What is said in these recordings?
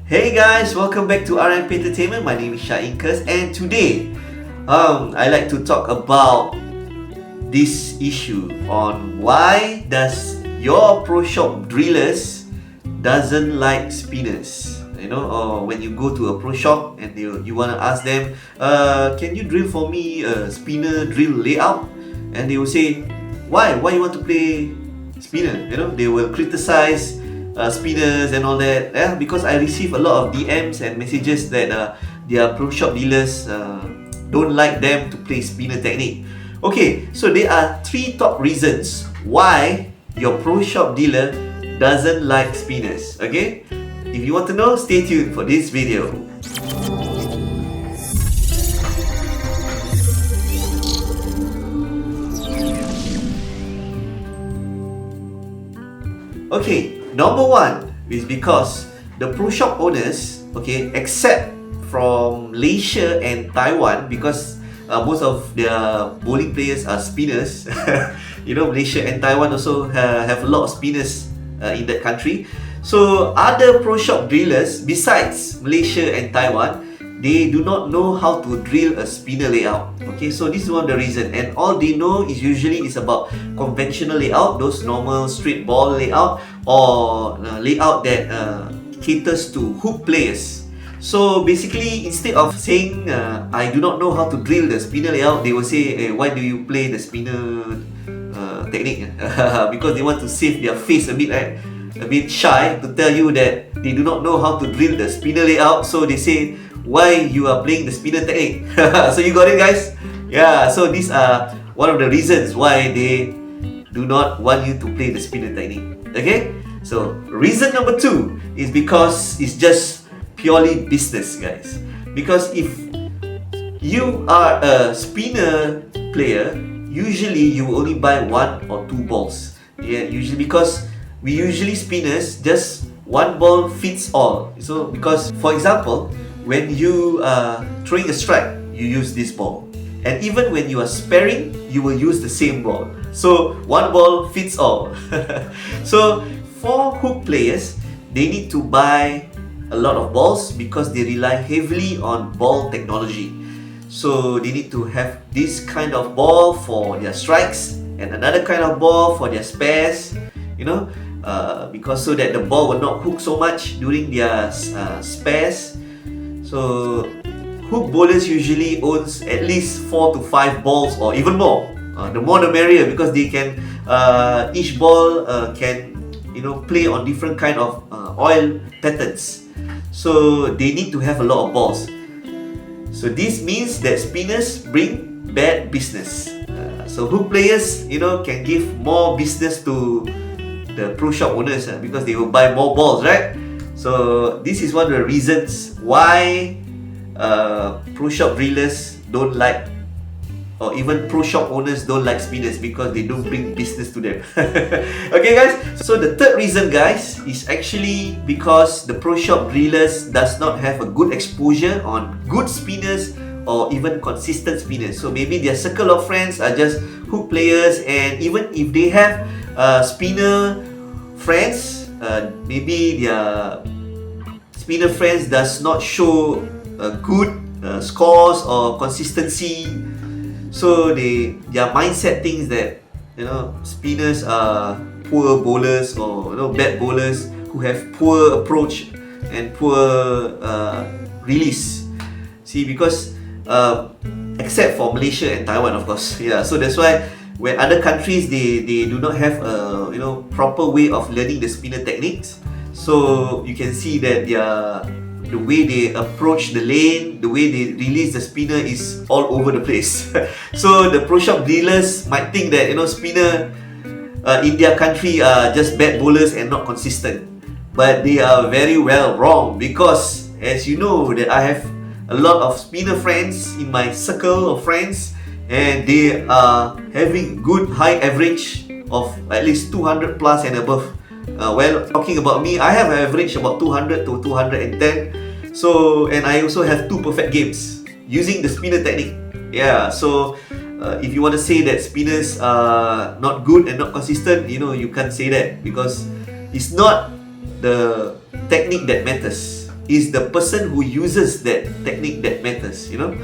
Hey guys, welcome back to RMP Entertainment. My name is Shah Incas, and today I like to talk about this issue on why does your Proshop drillers doesn't like spinners. You know, or when you go to a Proshop and you want to ask them, can you drill for me a spinner drill layout? And they will say, why you want to play spinner? You know, they will criticize spinners and all that, because I receive a lot of DMs and messages that their Proshop dealers don't like them to play spinner technique. Okay, so there are 3 top reasons why your Proshop dealer doesn't like spinners. Okay, if you want to know, stay tuned for this video. Okay, number 1 is because the Proshop owners, okay, except from Malaysia and Taiwan, because most of their bowling players are spinners. You know, Malaysia and Taiwan also have a lot of spinners in that country. So other Proshop drillers besides Malaysia and Taiwan, they do not know how to drill a spinner layout. Okay, so this is one of the reasons, and all they know is usually is about conventional layout, those normal straight ball layout, or layout that caters to hook players. So basically, instead of saying I do not know how to drill the spinner layout, they will say, why do you play the spinner technique? Because they want to save their face a bit, right? A bit shy to tell you that they do not know how to drill the spinner layout. So they say, why you are playing the spinner technique? So you got it, guys? Yeah, so these are one of the reasons why they do not want you to play the spinner technique. Okay, so reason number 2 is because it's just purely business, guys. Because if you are a spinner player, usually you only buy 1 or 2 balls. Yeah, usually because we usually spinners just 1 ball fits all. So because, for example, when you are throwing a strike, you use this ball, and even when you are sparing, you will use the same ball. So 1 ball fits all. So for hook players, they need to buy a lot of balls because they rely heavily on ball technology. So they need to have this kind of ball for their strikes and another kind of ball for their spares, you know, because so that the ball will not hook so much during their spares. So hook bowlers usually owns at least 4 to 5 balls or even more. The more the merrier, because they can each ball can, you know, play on different kind of oil patterns. So they need to have a lot of balls. So this means that spinners bring bad business. So hook players, you know, can give more business to the Proshop owners because they will buy more balls, right? So this is one of the reasons why Proshop drillers don't like, or even Proshop owners don't like spinners, because they don't bring business to them. Okay, guys, so the third reason, guys, is actually because the Proshop drillers does not have a good exposure on good spinners or even consistent spinners. So maybe their circle of friends are just hook players, and even if they have spinner friends, maybe their spinner friends does not show good scores or consistency. So their mindset thinks that, you know, spinners are poor bowlers, or, you know, bad bowlers who have poor approach and poor release. See, because except for Malaysia and Taiwan, of course. Yeah, so that's why when other countries they do not have a, you know, proper way of learning the spinner techniques. So you can see that the way they approach the lane, the way they release the spinner is all over the place. So the Proshop dealers might think that, you know, spinner in their country are just bad bowlers and not consistent. But they are very well wrong, because as you know that I have a lot of spinner friends in my circle of friends, and they are having good high average of at least 200 plus and above. Well, talking about me, I have an average about 200 to 210. So, and I also have 2 perfect games using the spinner technique. Yeah, so if you want to say that spinners are not good and not consistent, you can't say that, because it's not the technique that matters. is the person who uses that technique that matters, you know.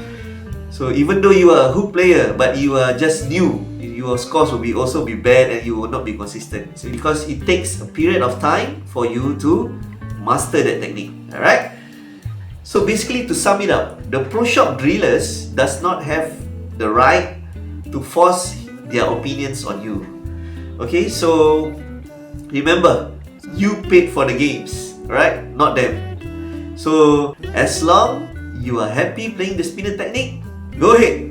So even though you are a hook player, but you are just new, your scores will also be bad and you will not be consistent. So because it takes a period of time for you to master that technique. Alright? So basically, to sum it up, the Proshop drillers does not have the right to force their opinions on you. Okay, so remember, you paid for the games, right? Not them. So as long you are happy playing the spinner technique, go ahead.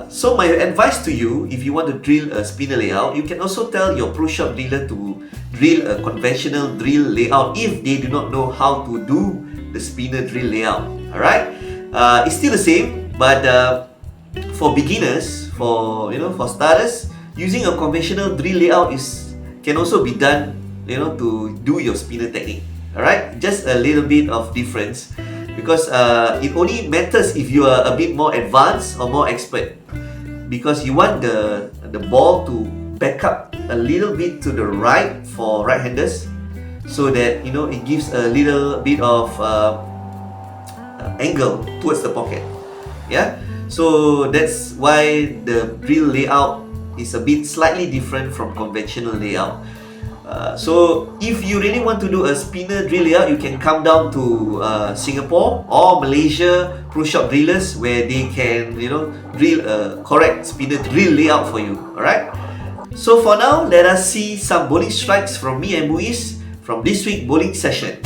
So my advice to you, if you want to drill a spinner layout, you can also tell your Proshop driller to drill a conventional drill layout if they do not know how to do the spinner drill layout. Alright? It's still the same, but for beginners, for starters, using a conventional drill layout can also be done, to do your spinner technique. Alright? Just a little bit of difference, because it only matters if you are a bit more advanced or more expert, because you want the ball to back up a little bit to the right for right-handers, so that it gives a little bit of angle towards the pocket. Yeah, so that's why the drill layout is a bit slightly different from conventional layout. So if you really want to do a spinner drill layout, you can come down to Singapore or Malaysia Proshop drillers, where they can drill a correct spinner drill layout for you. Alright? So for now, let us see some bowling strikes from me and Mooez from this week's bowling session.